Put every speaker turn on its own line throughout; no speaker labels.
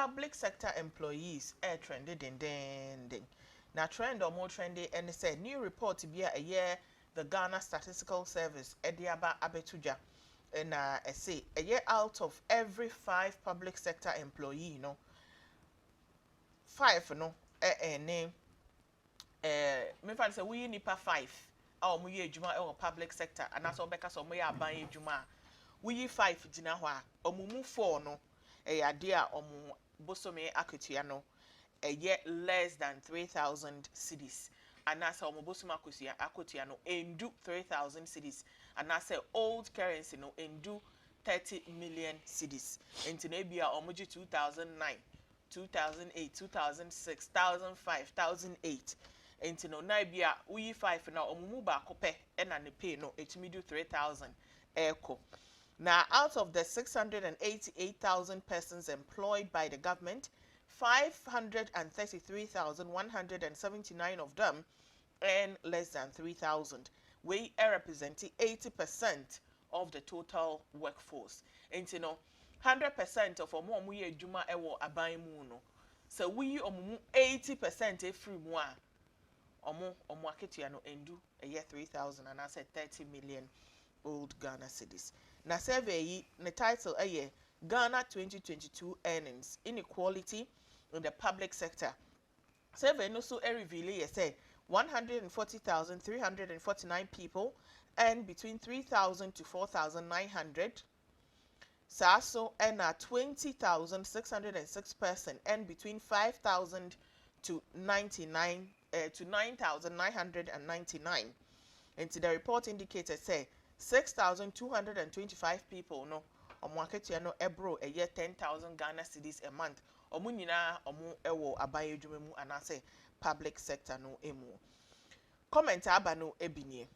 public sector employees trended in. Now trend or more trendy and said new report to be a year the Ghana Statistical Service Ediaba Abetuja and say a year out of every 5 public sector employee, 5 name me fa say we nipa 5 a omo ye adwuma e public sector and as obeka so omo ye aban adwuma we 5 gina ho a omo mu 4 no ade a omo bosome akotua no less than 3,000 cedis and as omo bosome akotua no endu 3,000 cedis and as old currency no endu 30 million cedis enti na bia omo gi 2009 2008 2006 2005 2008 enti no na bia we 5 na omumu ba kope e na ne pay no etimi do 3,000 echo. Now out of the 688,000 persons employed by the government, 533,179 of them earn less than 3,000. We represent 80% of the total workforce. Enti no 100% of omo ye adwuma ewo aban mu no. So we omo 80% efri mu a omo aketua no endu 3,000 and I said 30 million old Ghana cedis. Na survey yi the title Ghana 2022 earnings inequality in the public sector. Survey no so reveal say 140,349 people earn between 3,000 to 4,900. So and 20,606 person earn between 5,000 to 9,999. And the report indicated say 6,225 people no omo no ebro a year 10,000 Ghana cedis a month. Omo nyina omo ewo abaye dwuma mu anase public sector no emu. Comment aba no ebinie.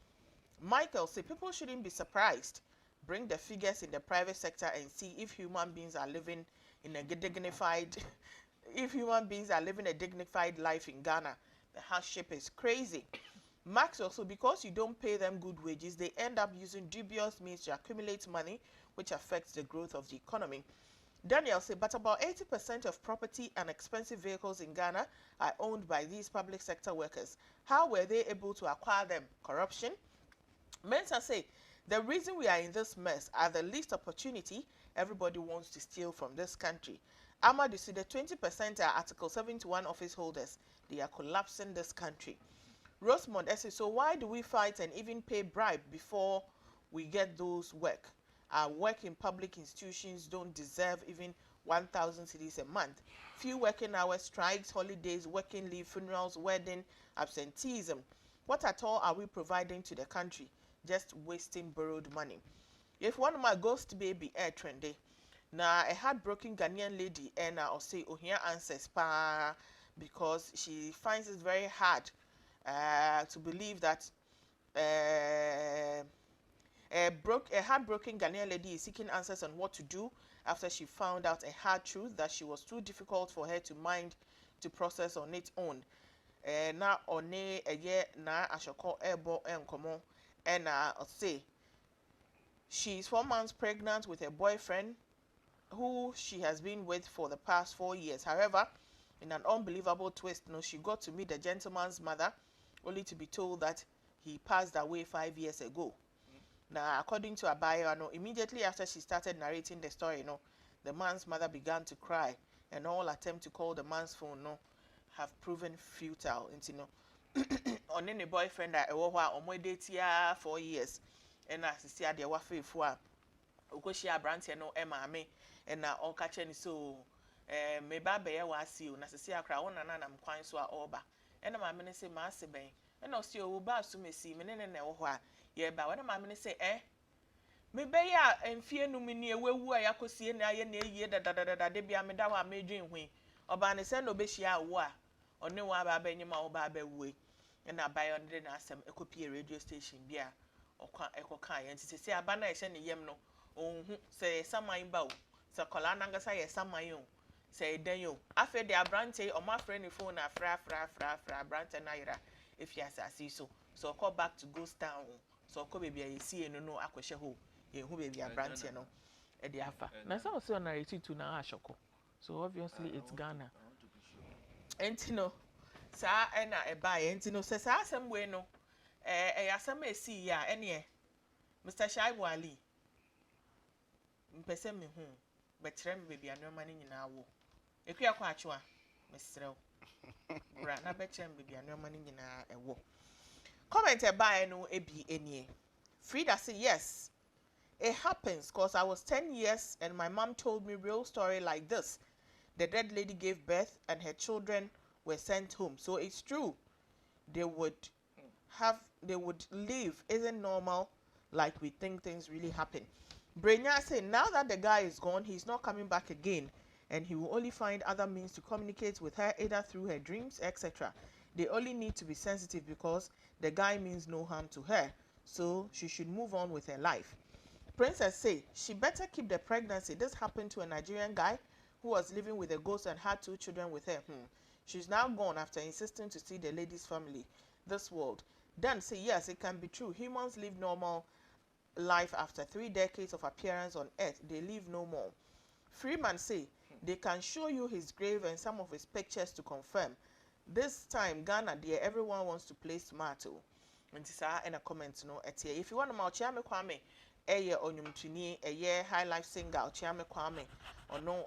Michael say people shouldn't be surprised. Bring the figures in the private sector and see if human beings are living in a dignified life in Ghana. The hardship is crazy. Max also, because you don't pay them good wages, they end up using dubious means to accumulate money, which affects the growth of the economy. Daniel said, but about 80% of property and expensive vehicles in Ghana are owned by these public sector workers. How were they able to acquire them? Corruption? Mensa say, the reason we are in this mess are the least opportunity. Everybody wants to steal from this country. Ahmad said the 20% are Article 71 office holders. They are collapsing this country. Rosemond says, so why do we fight and even pay bribe before we get those work? Our work in public institutions don't deserve even 1,000 cedis a month. Few working hours, strikes, holidays, working leave, funerals, wedding, absenteeism. What at all are we providing to the country? Just wasting borrowed money. If one of my ghost baby trendy, now a heartbroken Ghanaian lady and I'll say ohia answers pa because she finds it very hard to believe that a heartbroken Ghanaian lady is seeking answers on what to do after she found out a hard truth that she was too difficult for her to mind to process on its own. Na one a year na ashoko ebo enkomo and I'll say she's 4 months pregnant with a boyfriend who she has been with for the past 4 years. However, in an unbelievable twist, she got to meet the gentleman's mother only to be told that he passed away 5 years ago. Now, according to Abayo, immediately after she started narrating the story, the man's mother began to cry, and all attempts to call the man's phone have proven futile. On any boyfriend that I dated 4 years, and as I see, there were faithful. Ukoshia branch Emma me and na all catching so me baba ya wasi you na sisi akra wona na nam kwan so a oba and na maame ne say ma se ben and no see o ba so mesi me ne wo ho a ye ba wona maame ne say me be ya emfie nu me ne ewu a yakosie na ye na eyie da de bia me da wa me dwen hwi oba ne say no be hia wo a one wa ba ba nyima wo ba ba wuwe na bayo ne na asem ekopie radio station bia okwa ekoka ye ntisi aba na ehye ne yem no onhu say saman ba o say kola nangasa ye saman o say den yo afa de abrante o ma frɛ ne phone na fra abrante na yira if you asasi so call back to ghost town so call baby ye see no akwhye ho ye hu baby abrante no e de afa na say o say na reti tu na ashoko So obviously it's Ghana. And you know, sa ena eba and you know, says some way no. Asam esi ya ene Mr. Shaibu Ali. Mpese me hu. Betre me baby anoma ni nyina wo. Ekua kwa achwa. Mesrew. Bra na betre me baby anoma ni nyina ewo. Comment eba no ebi enie. Frida say yes. It happens because I was 10 years and my mom told me real story like this. The dead lady gave birth and her children were sent home. So it's true. They would live. Isn't normal like we think things really happen. Brenya said now that the guy is gone, he's not coming back again and he will only find other means to communicate with her either through her dreams, etc. They only need to be sensitive because the guy means no harm to her. So she should move on with her life. Princess say she better keep the pregnancy. This happened to a Nigerian guy who was living with a ghost and had 2 children with her. She's now gone after insisting to see the lady's family. This world. Dan say yes, it can be true. Humans live normal life after 3 decades of appearance on earth. They live no more. Freeman say they can show you his grave and some of his pictures to confirm. This time Ghana dear, everyone wants to play smart. And in a comment no etie. If you want to Chiame Kwame onyumtuni high life singer Chiame Kwame no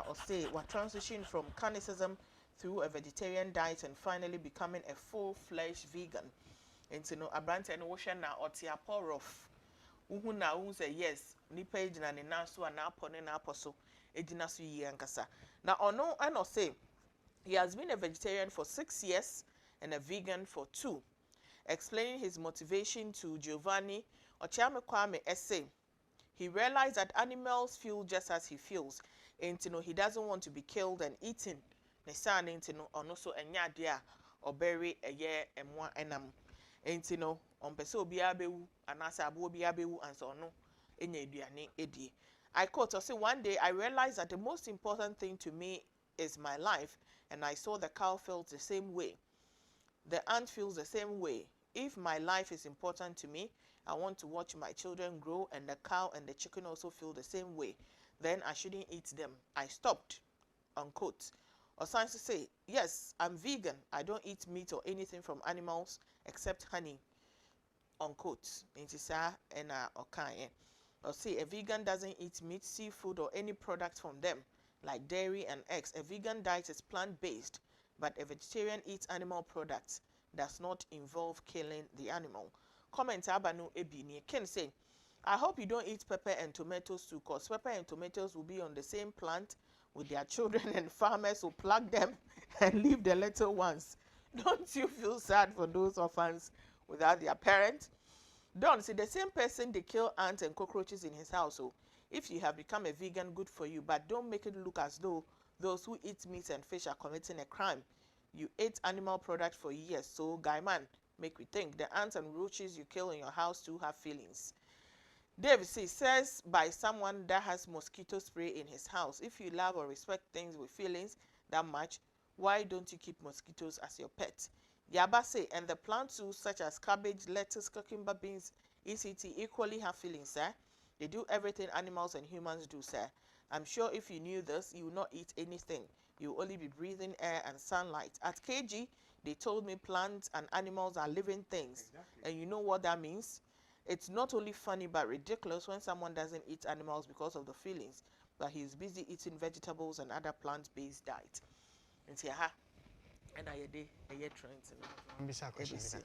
or say what transition from carnicism through a vegetarian diet and finally becoming a full-fledged vegan. And you know abrante no wohwe na otia porof uhu na uhu say yes nipa ejina ne nanso na apone na aposo ejina so yi ankasa na ono and say he has been a vegetarian for 6 years and a vegan for 2. Explaining his motivation to Giovanni Ochiame Kwame essay, he realized that animals feel just as he feels, and you know he doesn't want to be killed and eaten. Nesan you know also enya dia oberi eye emwa enam. And you know on pese obi abewu anasa abo obi abewu and so no enya aduane edi. I quote or say one day I realized that the most important thing to me is my life, and I saw the cow feels the same way. The ant feels the same way. If my life is important to me, I want to watch my children grow and the cow and the chicken also feel the same way. Then I shouldn't eat them. I stopped, unquote. Or science to say, yes, I'm vegan. I don't eat meat or anything from animals except honey, unquote. Or say a vegan doesn't eat meat, seafood, or any product from them, like dairy and eggs. A vegan diet is plant-based, but a vegetarian eats animal products. Does not involve killing the animal. Comment Abanu Ebini. Ken say, I hope you don't eat pepper and tomatoes too, because pepper and tomatoes will be on the same plant with their children and farmers will pluck them and leave the little ones. Don't you feel sad for those orphans without their parents? Don't see the same person they kill ants and cockroaches in his house. So if you have become a vegan, good for you, but don't make it look as though those who eat meat and fish are committing a crime. You ate animal products for years, so guy man, make we think. The ants and roaches you kill in your house too have feelings. Dave says by someone that has mosquito spray in his house. If you love or respect things with feelings that much, why don't you keep mosquitoes as your pet? Yaba say, and the plants too, such as cabbage, lettuce, cucumber, beans, etc., equally have feelings, sir. They do everything animals and humans do, sir. I'm sure if you knew this, you would not eat anything. You will only be breathing air and sunlight. At KG, they told me plants and animals are living things. Exactly. And you know what that means? It's not only funny but ridiculous when someone doesn't eat animals because of the feelings, but he's busy eating vegetables and other plant-based diet. And say, and I a day, a year trying to